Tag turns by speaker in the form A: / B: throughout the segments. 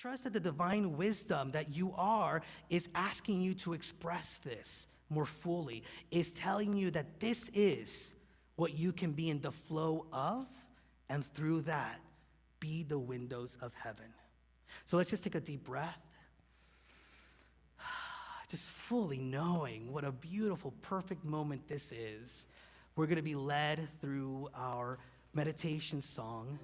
A: Trust that the divine wisdom that you are is asking you to express this more fully, is telling you that this is what you can be in the flow of, and through that, be the windows of heaven. So let's just take a deep breath. Just fully knowing what a beautiful, perfect moment this is. We're going to be led through our meditation song.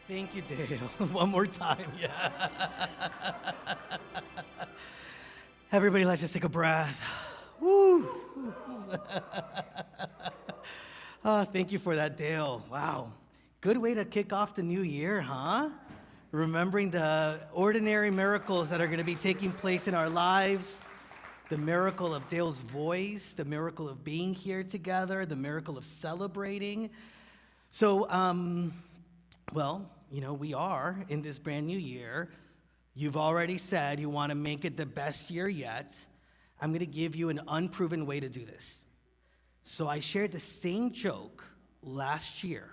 A: Thank you, Dale. One more time, yeah. Everybody, let's just take a breath. Woo. Thank you for that, Dale. Wow. Good way to kick off the new year, huh? Remembering the ordinary miracles that are going to be taking place in our lives. The miracle of Dale's voice, the miracle of being here together, the miracle of celebrating. So, well, you know, we are in this brand new year. You've already said you want to make it the best year yet. I'm going to give you an unproven way to do this. So I shared the same joke last year,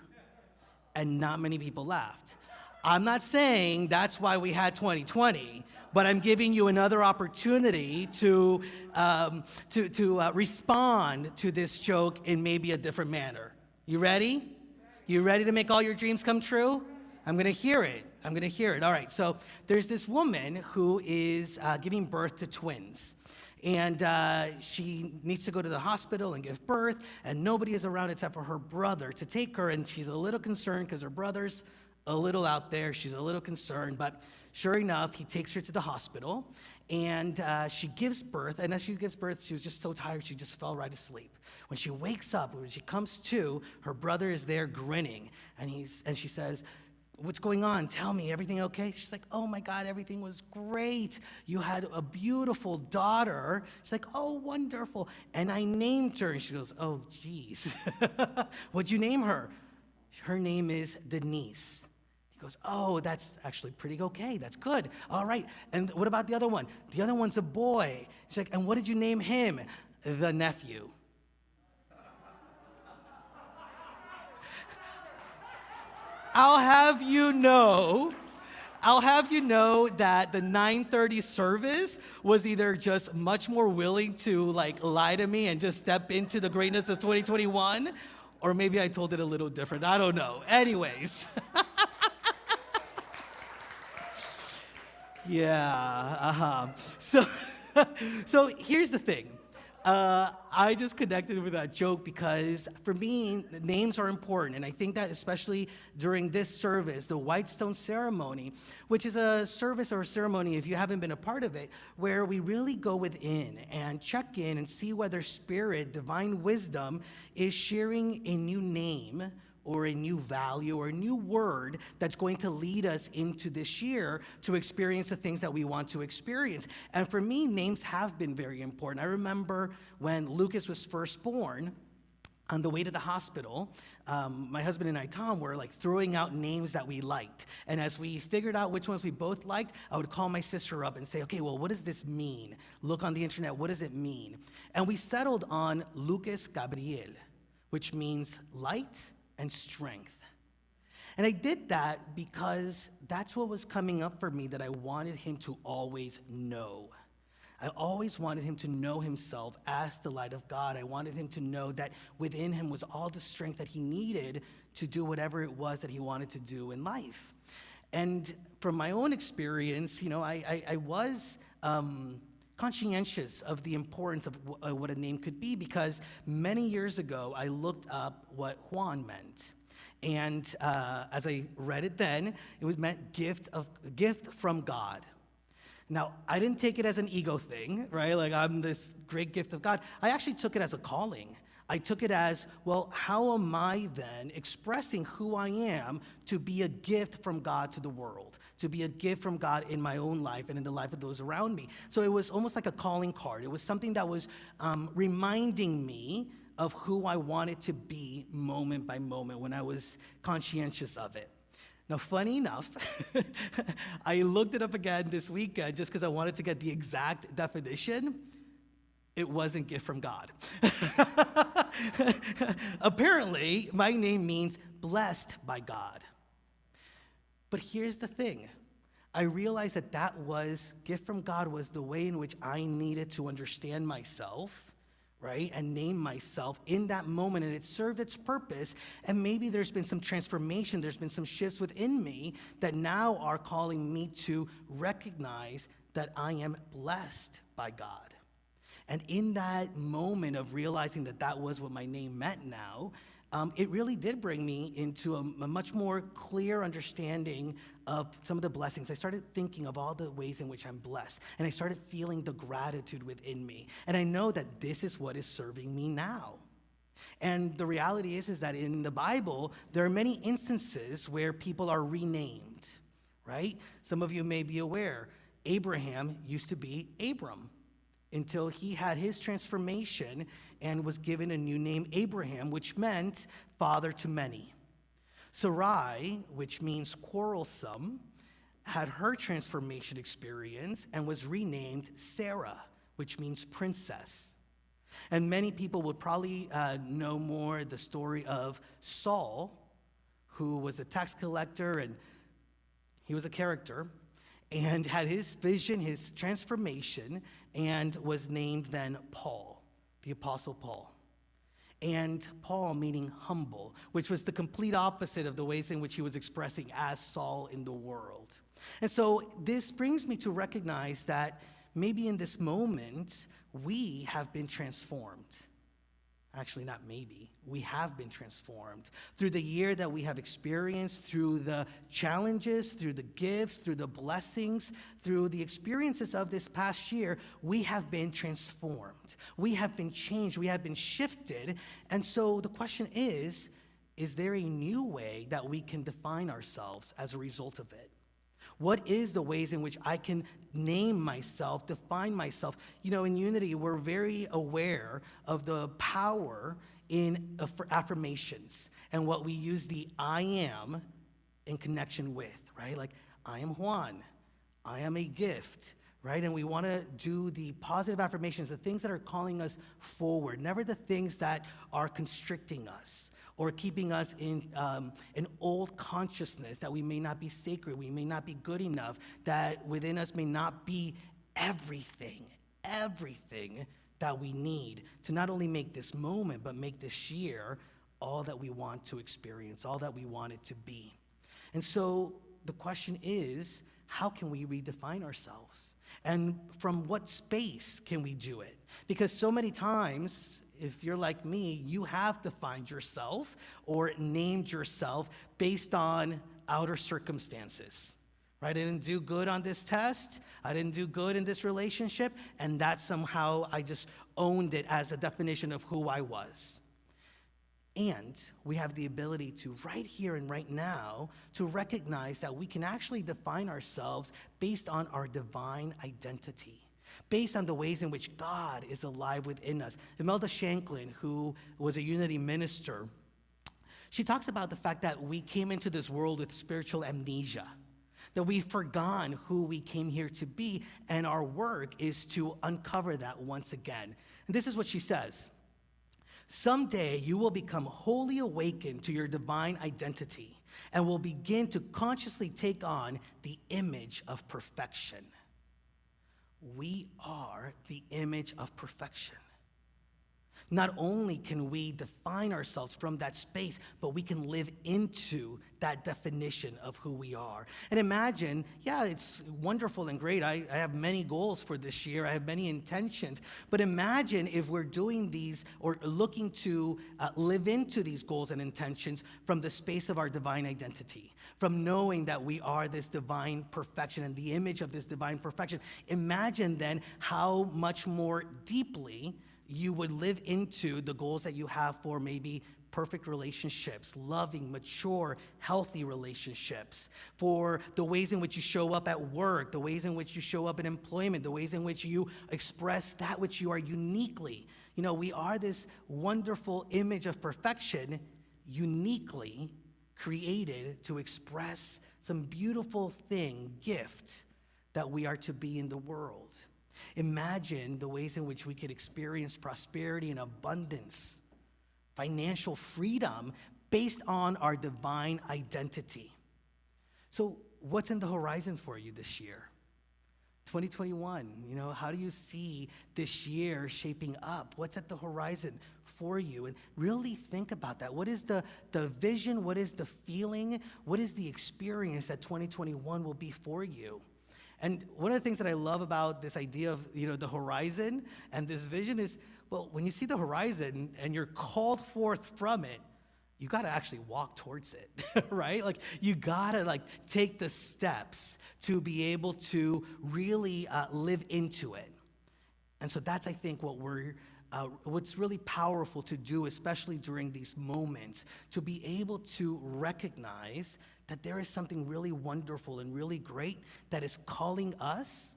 A: and not many people laughed. I'm not saying that's why we had 2020, but I'm giving you another opportunity to respond to this joke in maybe a different manner. You ready? You ready to make all your dreams come true? I'm going to hear it. I'm going to hear it. All right. So there's this woman who is giving birth to twins. And she needs to go to the hospital and give birth. And nobody is around except for her brother to take her. And she's a little concerned because her brother's a little out there. She's a little concerned. But sure enough, he takes her to the hospital. And she gives birth. And as she gives birth, she was just so tired, she just fell right asleep. When she wakes up, when she comes to, her brother is there grinning. And she says, "What's going on? Tell me, everything okay?" She's like, "Oh my God, everything was great. You had a beautiful daughter." She's like, "Oh, wonderful. And I named her." And she goes, "Oh, geez." "What'd you name her?" "Her name is Denise." He goes, "Oh, that's actually pretty okay. That's good. All right. And what about the other one?" "The other one's a boy." She's like, "And what did you name him?" "The nephew." I'll have you know that the 9:30 service was either just much more willing to lie to me and just step into the greatness of 2021, or maybe I told it a little different. I don't know. Anyways. Yeah, So here's the thing. I just connected with that joke because for me, names are important. And I think that especially during this service, the White Stone Ceremony, which is a service or a ceremony, if you haven't been a part of it, where we really go within and check in and see whether Spirit, divine wisdom, is sharing a new name or a new value or a new word that's going to lead us into this year to experience the things that we want to experience. And for me, names have been very important. I remember when Lucas was first born, on the way to the hospital, my husband and I, Tom, were throwing out names that we liked. And as we figured out which ones we both liked, I would call my sister up and say, "Okay, well, what does this mean? Look on the internet, what does it mean?" And we settled on Lucas Gabriel, which means light and strength. And I did that because that's what was coming up for me that I wanted him to always know. I always wanted him to know himself as the light of God. I wanted him to know that within him was all the strength that he needed to do whatever it was that he wanted to do in life. And from my own experience, I was conscientious of the importance of what a name could be, because many years ago I looked up what Juan meant, and as I read it then, it meant gift from God. Now, I didn't take it as an ego thing, right? I'm this great gift of God. I actually took it as a calling. I took it as, well, how am I then expressing who I am to be a gift from God to the world, to be a gift from God in my own life and in the life of those around me? So it was almost like a calling card. It was something that was reminding me of who I wanted to be moment by moment when I was conscientious of it. Now, funny enough, I looked it up again this week just because I wanted to get the exact definition. It wasn't gift from God. Apparently, my name means blessed by God. But here's the thing. I realized that was gift from God was the way in which I needed to understand myself, right, and name myself in that moment, and it served its purpose. And maybe there's been some transformation, there's been some shifts within me that now are calling me to recognize that I am blessed by God. And in that moment of realizing that was what my name meant now, it really did bring me into a much more clear understanding of some of the blessings. I started thinking of all the ways in which I'm blessed, and I started feeling the gratitude within me. And I know that this is what is serving me now. And the reality is that in the Bible, there are many instances where people are renamed, right? Some of you may be aware, Abraham used to be Abram, until he had his transformation and was given a new name, Abraham, which meant father to many. Sarai, which means quarrelsome, had her transformation experience and was renamed Sarah, which means princess. And many people would probably know more the story of Saul, who was the tax collector, and he was a character, and had his vision, his transformation, and was named then Paul, the Apostle Paul. And Paul meaning humble, which was the complete opposite of the ways in which he was expressing as Saul in the world. And so this brings me to recognize that maybe in this moment, we have been transformed. Actually, not maybe. We have been transformed through the year that we have experienced, through the challenges, through the gifts, through the blessings, through the experiences of this past year. We have been transformed. We have been changed. We have been shifted. And so the question is there a new way that we can define ourselves as a result of it? What is the ways in which I can name myself, define myself? You know, in Unity, we're very aware of the power in affirmations and what we use the I am in connection with, right? Like, I am Juan. I am a gift, right? And we want to do the positive affirmations, the things that are calling us forward, never the things that are constricting us or keeping us in an old consciousness that we may not be sacred, we may not be good enough, that within us may not be everything that we need to not only make this moment, but make this year all that we want to experience, all that we want it to be. And so the question is, how can we redefine ourselves? And from what space can we do it? Because so many times, if you're like me, you have defined yourself or named yourself based on outer circumstances, right? I didn't do good on this test. I didn't do good in this relationship. And that somehow I just owned it as a definition of who I was. And we have the ability to, right here and right now, to recognize that we can actually define ourselves based on our divine identity, based on the ways in which God is alive within us. Imelda Shanklin, who was a Unity minister, she talks about the fact that we came into this world with spiritual amnesia, that we've forgotten who we came here to be, and our work is to uncover that once again. And this is what she says. Someday you will become wholly awakened to your divine identity and will begin to consciously take on the image of perfection. We are the image of perfection. Not only can we define ourselves from that space, but we can live into that definition of who we are. And imagine, yeah, it's wonderful and great. I have many goals for this year. I have many intentions. But imagine if we're doing these or looking to live into these goals and intentions from the space of our divine identity, from knowing that we are this divine perfection and the image of this divine perfection. Imagine then how much more deeply you would live into the goals that you have for maybe perfect relationships, loving, mature, healthy relationships, for the ways in which you show up at work, the ways in which you show up in employment, the ways in which you express that which you are uniquely, You know, we are this wonderful image of perfection, uniquely created to express some beautiful gift that we are to be in the world. Imagine the ways in which we could experience prosperity and abundance, financial freedom based on our divine identity. So what's in the horizon for you this year? 2021, you know, how do you see this year shaping up? What's at the horizon for you? And really think about that. What is the vision? What is the feeling? What is the experience that 2021 will be for you? And one of the things that I love about this idea of, you know, the horizon and this vision is, well, when you see the horizon and you're called forth from it, you got to actually walk towards it, right? Like, you got to take the steps to be able to really live into it. And so that's, I think, what's really powerful to do, especially during these moments, to be able to recognize that there is something really wonderful and really great that is calling us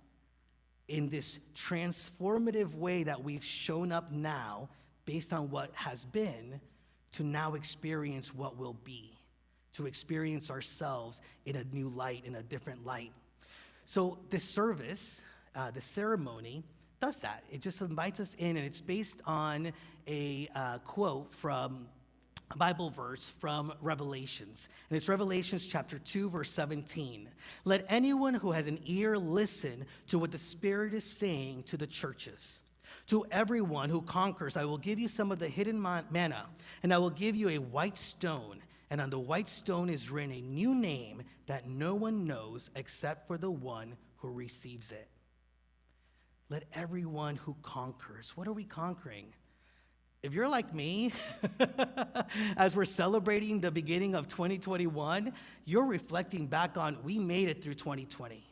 A: in this transformative way that we've shown up now based on what has been, to now experience what will be, to experience ourselves in a new light, in a different light. So this service, the ceremony, does that. It just invites us in, and it's based on a quote from a Bible verse from Revelations. And it's Revelations chapter 2, verse 17. Let anyone who has an ear listen to what the Spirit is saying to the churches. To everyone who conquers, I will give you some of the hidden manna, and I will give you a white stone, and on the white stone is written a new name that no one knows except for the one who receives it. Let everyone who conquers. What are we conquering? If you're like me, as we're celebrating the beginning of 2021, you're reflecting back on, we made it through 2020.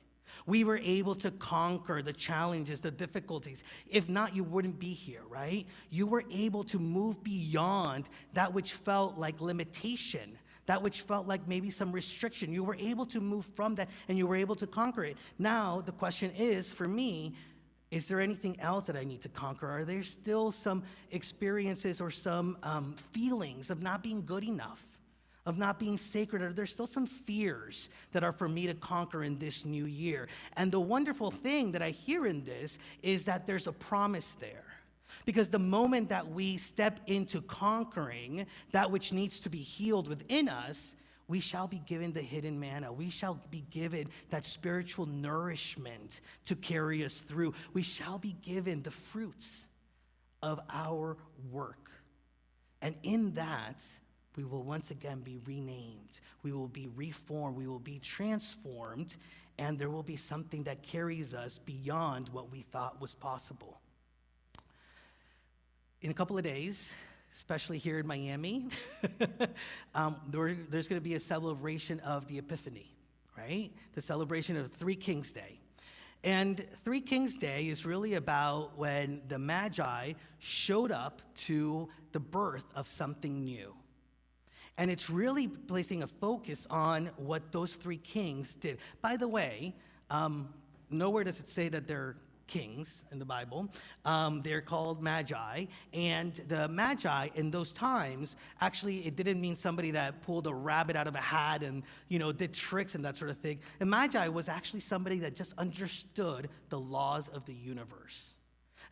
A: We were able to conquer the challenges, the difficulties. If not, you wouldn't be here, right? You were able to move beyond that which felt like limitation, that which felt like maybe some restriction. You were able to move from that, and you were able to conquer it. Now, the question is, for me, is there anything else that I need to conquer? Are there still some experiences or some feelings of not being good enough, of not being sacred? Are there still some fears that are for me to conquer in this new year? And the wonderful thing that I hear in this is that there's a promise there. Because the moment that we step into conquering that which needs to be healed within us, we shall be given the hidden manna. We shall be given that spiritual nourishment to carry us through. We shall be given the fruits of our work. And in that, we will once again be renamed. We will be reformed. We will be transformed. And there will be something that carries us beyond what we thought was possible. In a couple of days, especially here in Miami, there's going to be a celebration of the Epiphany, right? The celebration of Three Kings Day. And Three Kings Day is really about when the Magi showed up to the birth of something new. And it's really placing a focus on what those three kings did. By the way, nowhere does it say that they're kings in the Bible. They're called magi, and the magi in those times, actually, it didn't mean somebody that pulled a rabbit out of a hat and, did tricks and that sort of thing. A magi was actually somebody that just understood the laws of the universe.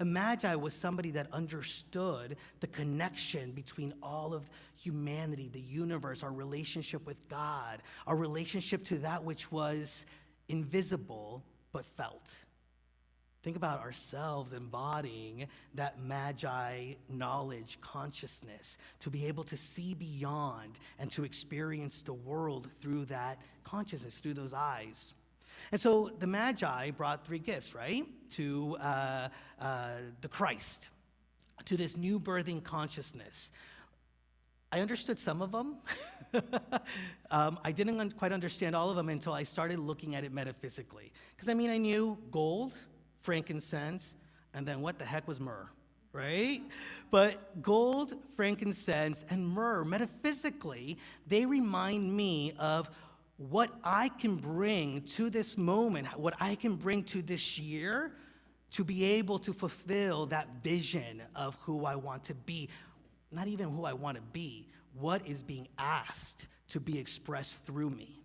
A: A magi was somebody that understood the connection between all of humanity, the universe, our relationship with God, our relationship to that which was invisible but felt. Think about ourselves embodying that magi knowledge, consciousness, to be able to see beyond and to experience the world through that consciousness, through those eyes. And so the magi brought three gifts, right, to the Christ, to this new birthing consciousness. I understood some of them. I didn't quite understand all of them until I started looking at it metaphysically. Because, I knew gold, frankincense, and then what the heck was myrrh, right? But gold, frankincense, and myrrh, metaphysically, they remind me of what I can bring to this moment, what I can bring to this year to be able to fulfill that vision of who I want to be. Not even who I want to be, what is being asked to be expressed through me.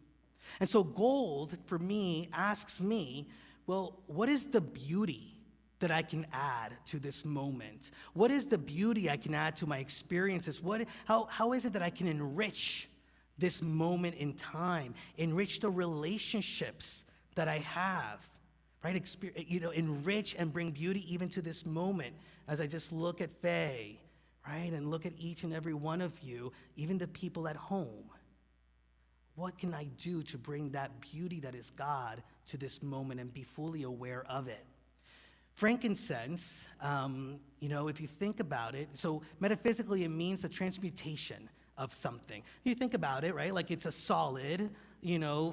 A: And so gold, for me, asks me, well, what is the beauty that I can add to this moment? What is the beauty I can add to my experiences? How is it that I can enrich this moment in time, enrich the relationships that I have, right? Enrich and bring beauty even to this moment as I just look at Faye, right? And look at each and every one of you, even the people at home. What can I do to bring that beauty that is God to this moment and be fully aware of it? Frankincense, if you think about it, so metaphysically it means the transmutation of something. You think about it, right? Like it's a solid,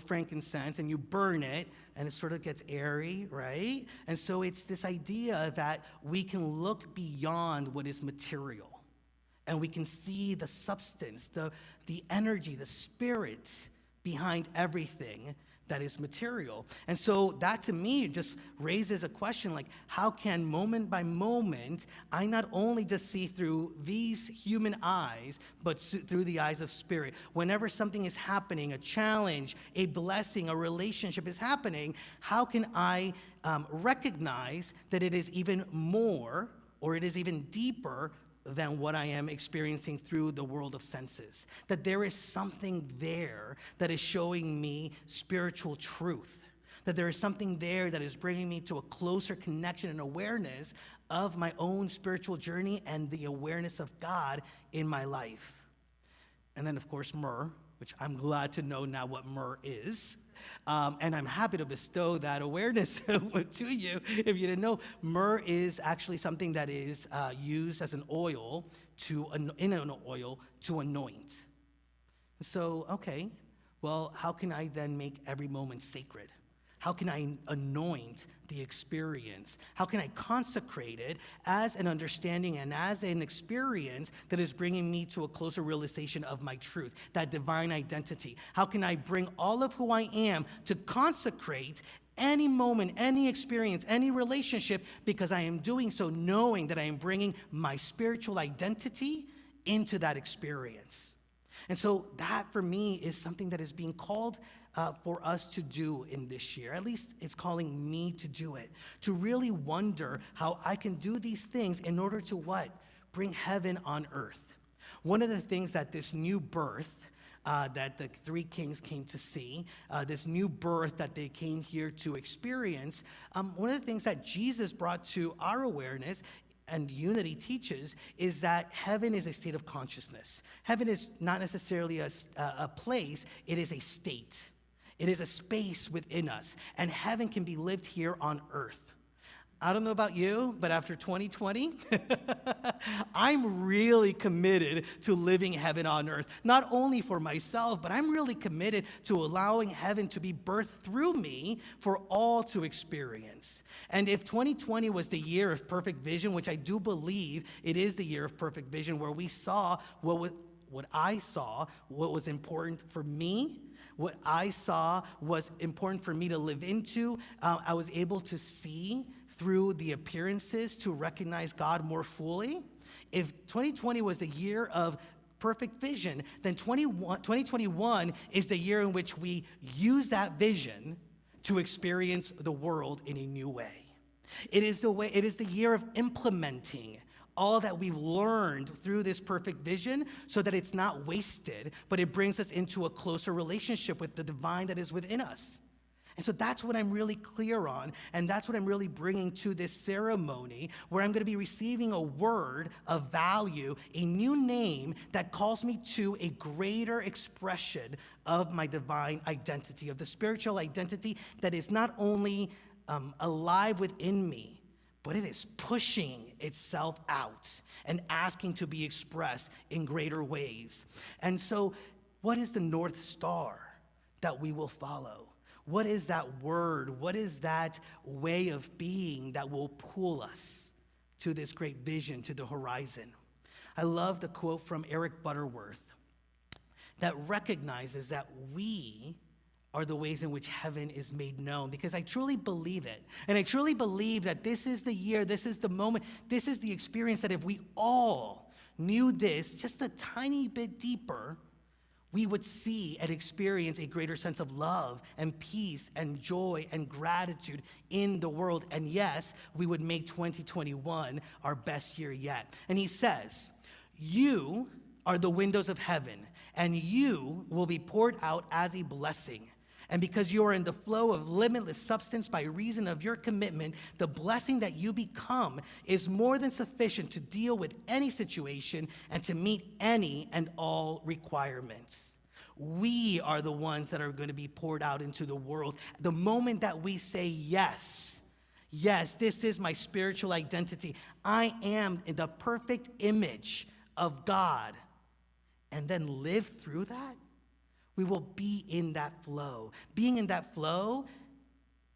A: frankincense, and you burn it, and it sort of gets airy, right? And so it's this idea that we can look beyond what is material, and we can see the substance, the energy, the spirit behind everything that is material. And so that to me just raises a question like, how can moment by moment, I not only just see through these human eyes, but through the eyes of spirit? Whenever something is happening, a challenge, a blessing, a relationship is happening, how can I recognize that it is even more, or it is even deeper than what I am experiencing through the world of senses? That there is something there that is showing me spiritual truth. That there is something there that is bringing me to a closer connection and awareness of my own spiritual journey and the awareness of God in my life. And then, of course, myrrh, which I'm glad to know now what myrrh is. And I'm happy to bestow that awareness to you. If you didn't know, myrrh is actually something that is used as an oil to anoint. So, okay, well, how can I then make every moment sacred? How can I anoint the experience? How can I consecrate it as an understanding and as an experience that is bringing me to a closer realization of my truth, that divine identity? How can I bring all of who I am to consecrate any moment, any experience, any relationship, because I am doing so knowing that I am bringing my spiritual identity into that experience? And so that for me is something that is being called for us to do in this year. At least it's calling me to do it. To really wonder how I can do these things in order to what? Bring heaven on earth. One of the things that this new birth that the three kings came to see, this new birth that they came here to experience, one of the things that Jesus brought to our awareness and unity teaches is that heaven is a state of consciousness. Heaven is not necessarily a place, it is a state. It is a space within us, and heaven can be lived here on earth. I don't know about you, but after 2020, I'm really committed to living heaven on earth. Not only for myself, but I'm really committed to allowing heaven to be birthed through me for all to experience. And if 2020 was the year of perfect vision, which I do believe it is the year of perfect vision, where we saw what I saw, what was important for me, what I saw was important for me to live into, I was able to see through the appearances to recognize God more fully. If 2020 was the year of perfect vision, then 2021 is the year in which we use that vision to experience the world in a new way. It is the year of implementing all that we've learned through this perfect vision so that it's not wasted, but it brings us into a closer relationship with the divine that is within us. And so that's what I'm really clear on, and that's what I'm really bringing to this ceremony, where I'm going to be receiving a word of value, a new name that calls me to a greater expression of my divine identity, of the spiritual identity that is not only alive within me, but it is pushing itself out and asking to be expressed in greater ways. And so what is the North Star that we will follow? What is that word? What is that way of being that will pull us to this great vision, to the horizon? I love the quote from Eric Butterworth that recognizes that we are the ways in which heaven is made known, because I truly believe it. And I truly believe that this is the year, this is the moment, this is the experience that if we all knew this just a tiny bit deeper, we would see and experience a greater sense of love and peace and joy and gratitude in the world. And yes, we would make 2021 our best year yet. And he says, you are the windows of heaven, and you will be poured out as a blessing. And because you are in the flow of limitless substance by reason of your commitment, the blessing that you become is more than sufficient to deal with any situation and to meet any and all requirements. We are the ones that are going to be poured out into the world. The moment that we say yes, yes, this is my spiritual identity. I am in the perfect image of God. And then live through that, we will be in that flow. Being in that flow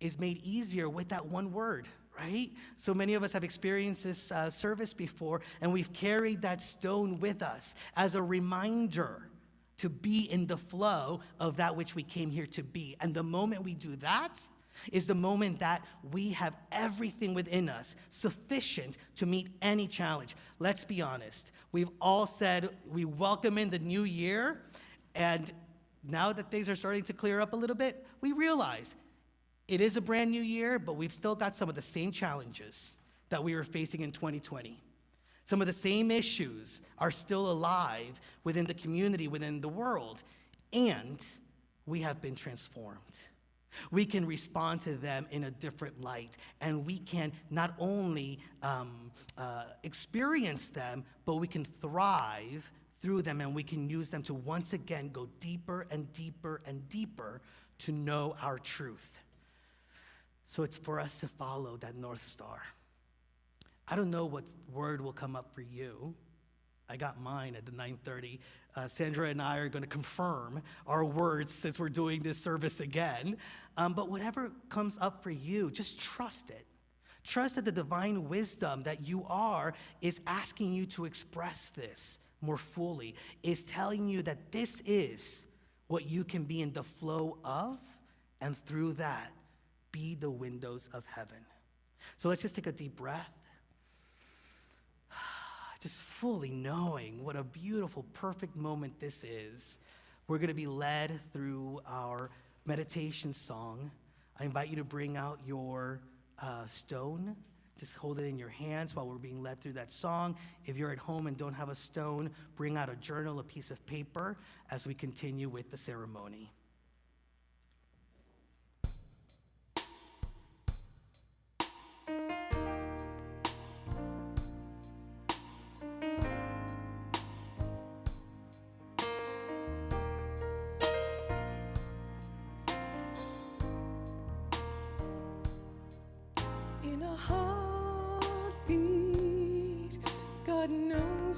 A: is made easier with that one word, right? So many of us have experienced this service before, and we've carried that stone with us as a reminder to be in the flow of that which we came here to be. And the moment we do that is the moment that we have everything within us sufficient to meet any challenge. Let's be honest. We've all said we welcome in the new year, and now that things are starting to clear up a little bit, we realize it is a brand new year, but we've still got some of the same challenges that we were facing in 2020. Some of the same issues are still alive within the community, within the world, and we have been transformed. We can respond to them in a different light, and we can not only experience them, but we can thrive through them, and we can use them to once again go deeper and deeper and deeper to know our truth. So it's for us to follow that North Star. I don't know what word will come up for you. I got mine at the 9:30. Sandra and I are going to confirm our words since we're doing this service again. But whatever comes up for you, just trust it. Trust that the divine wisdom that you are is asking you to express this more fully, is telling you that this is what you can be in the flow of, and through that, be the windows of heaven. So let's just take a deep breath. Just fully knowing what a beautiful, perfect moment this is. We're going to be led through our meditation song. I invite you to bring out your stone. Just hold it in your hands while we're being led through that song. If you're at home and don't have a stone, bring out a journal, a piece of paper, as we continue with the ceremony.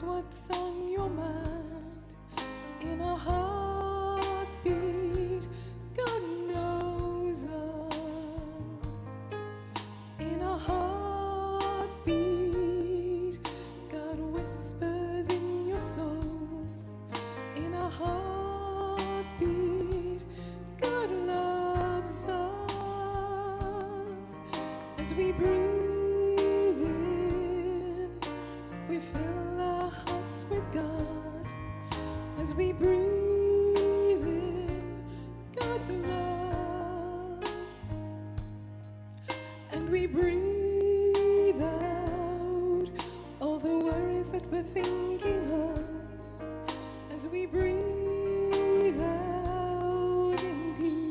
B: What's on your mind? In a heartbeat, God knows us. In a heartbeat, God whispers in your soul. In a heartbeat, God loves us. As we breathe in, we feel with God. As we breathe in God's love, and we breathe out all the worries that we're thinking of. As we breathe out in peace.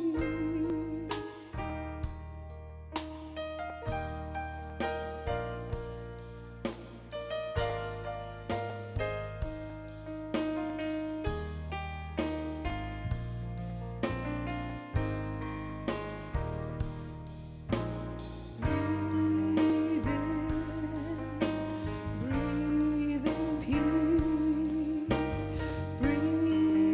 B: Breathe in peace. Breathe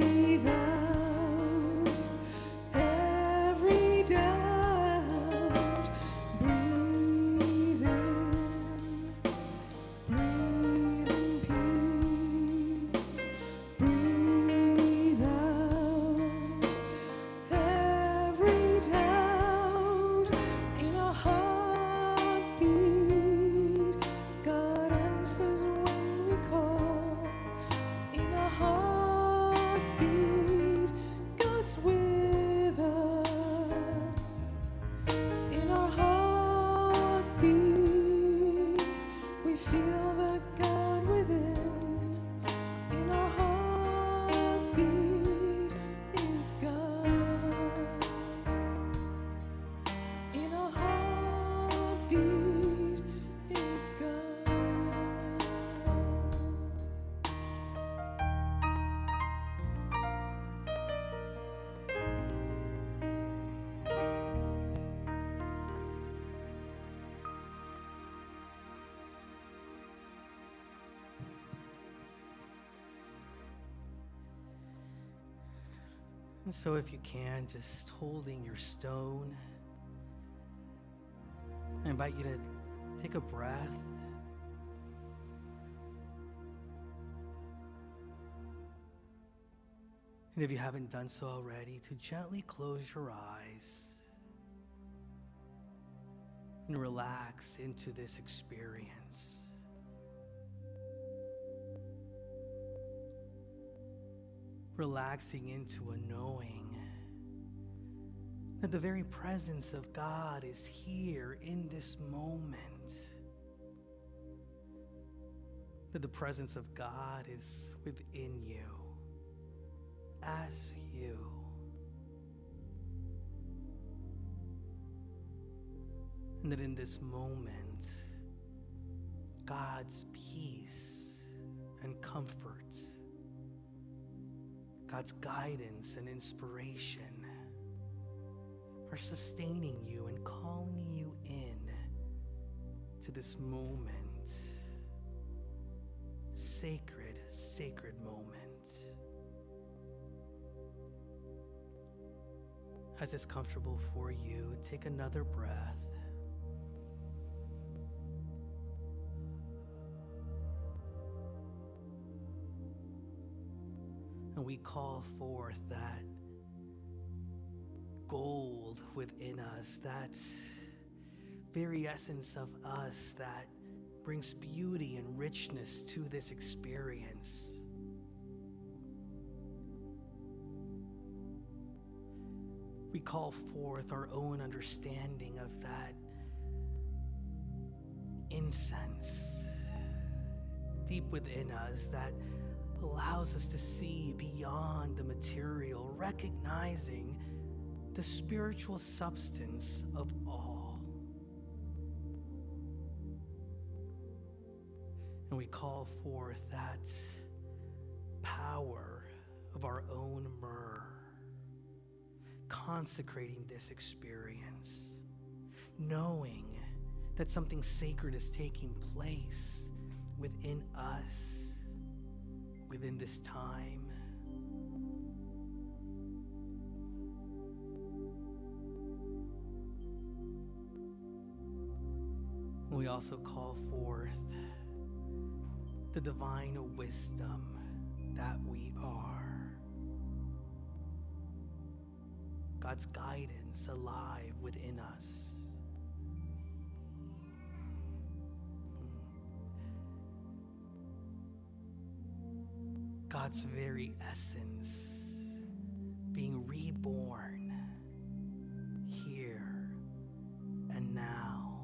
A: And so if you can, just holding your stone, I invite you to take a breath. And if you haven't done so already, to gently close your eyes and relax into this experience. Relaxing into a knowing that the very presence of God is here in this moment. That the presence of God is within you, as you. And that in this moment, God's peace and comfort, God's guidance and inspiration are sustaining you and calling you in to this moment. Sacred, sacred moment. As it's comfortable for you, take another breath. And we call forth that gold within us, that very essence of us that brings beauty and richness to this experience. We call forth our own understanding of that incense deep within us that allows us to see beyond the material, recognizing the spiritual substance of all. And we call forth that power of our own myrrh, consecrating this experience, knowing that something sacred is taking place within us, within this time. We also call forth the divine wisdom that we are. God's guidance alive within us. God's very essence being reborn here and now.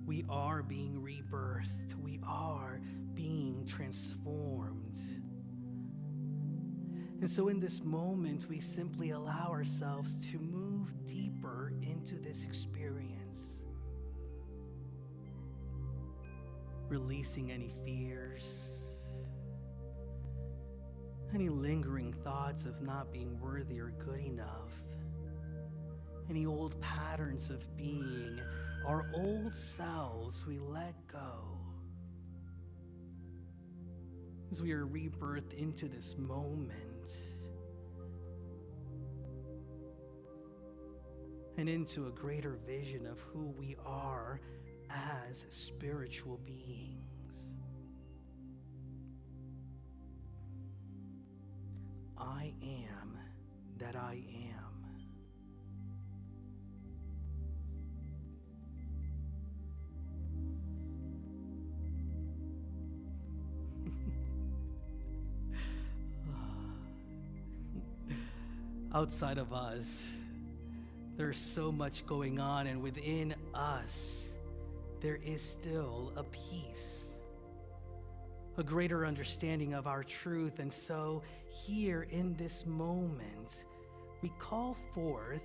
A: We are being rebirthed. We are being transformed. And so in this moment, we simply allow ourselves to move deeper into this experience, releasing any fears, any lingering thoughts of not being worthy or good enough, any old patterns of being, our old selves we let go. As we are rebirthed into this moment and into a greater vision of who we are as spiritual beings. I am that I am. Outside of us, there's so much going on, and within us, there is still a peace, a greater understanding of our truth. And so here in this moment, we call forth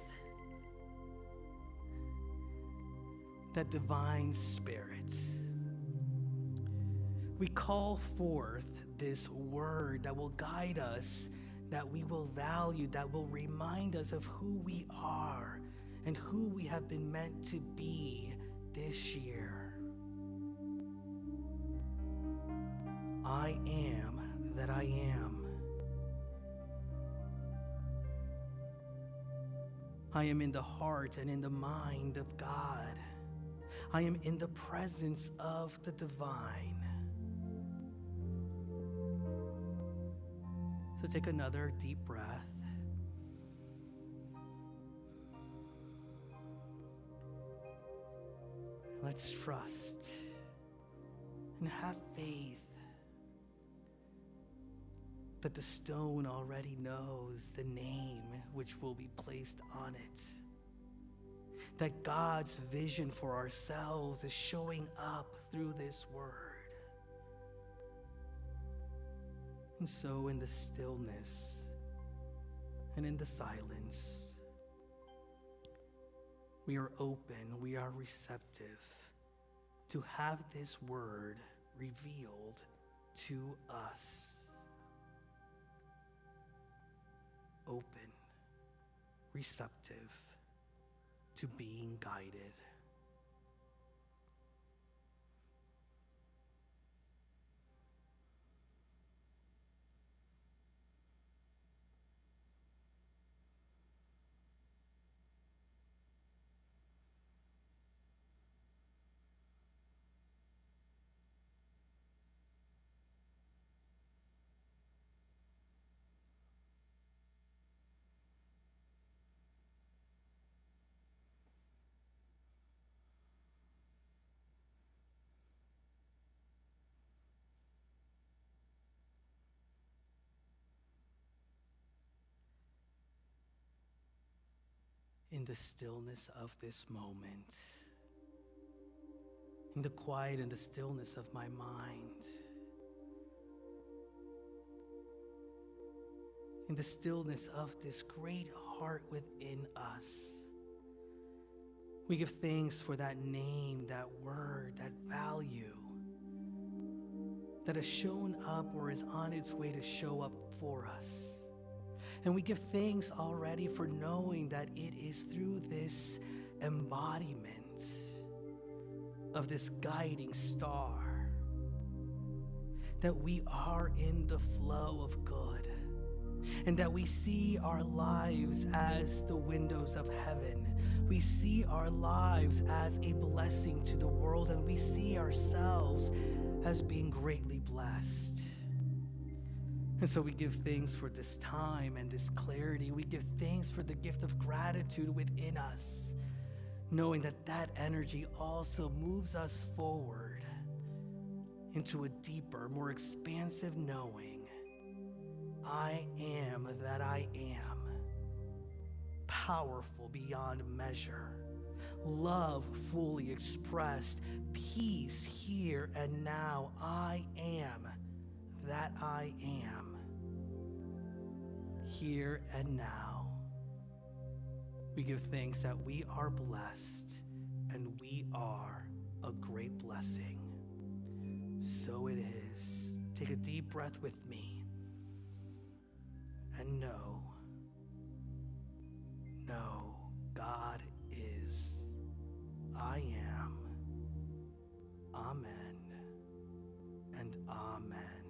A: that divine spirit. We call forth this word that will guide us, that we will value, that will remind us of who we are and who we have been meant to be this year. I am that I am. I am in the heart and in the mind of God. I am in the presence of the divine. So take another deep breath. Let's trust and have faith that the stone already knows the name which will be placed on it. That God's vision for ourselves is showing up through this word. And so in the stillness and in the silence, we are open, we are receptive to have this word revealed to us. Open, receptive to being guided. In the stillness of this moment, in the quiet and the stillness of my mind, in the stillness of this great heart within us, we give thanks for that name, that word, that value that has shown up or is on its way to show up for us. And we give thanks already for knowing that it is through this embodiment of this guiding star that we are in the flow of good, and that we see our lives as the windows of heaven. We see our lives as a blessing to the world, and we see ourselves as being greatly blessed. And so we give thanks for this time and this clarity. We give thanks for the gift of gratitude within us, knowing that that energy also moves us forward into a deeper, more expansive knowing. I am that I am, powerful beyond measure, love fully expressed, peace here and now. I am that I am, here and now. We give thanks that we are blessed and we are a great blessing. So it is. Take a deep breath with me and know, God is, I am, amen, and amen.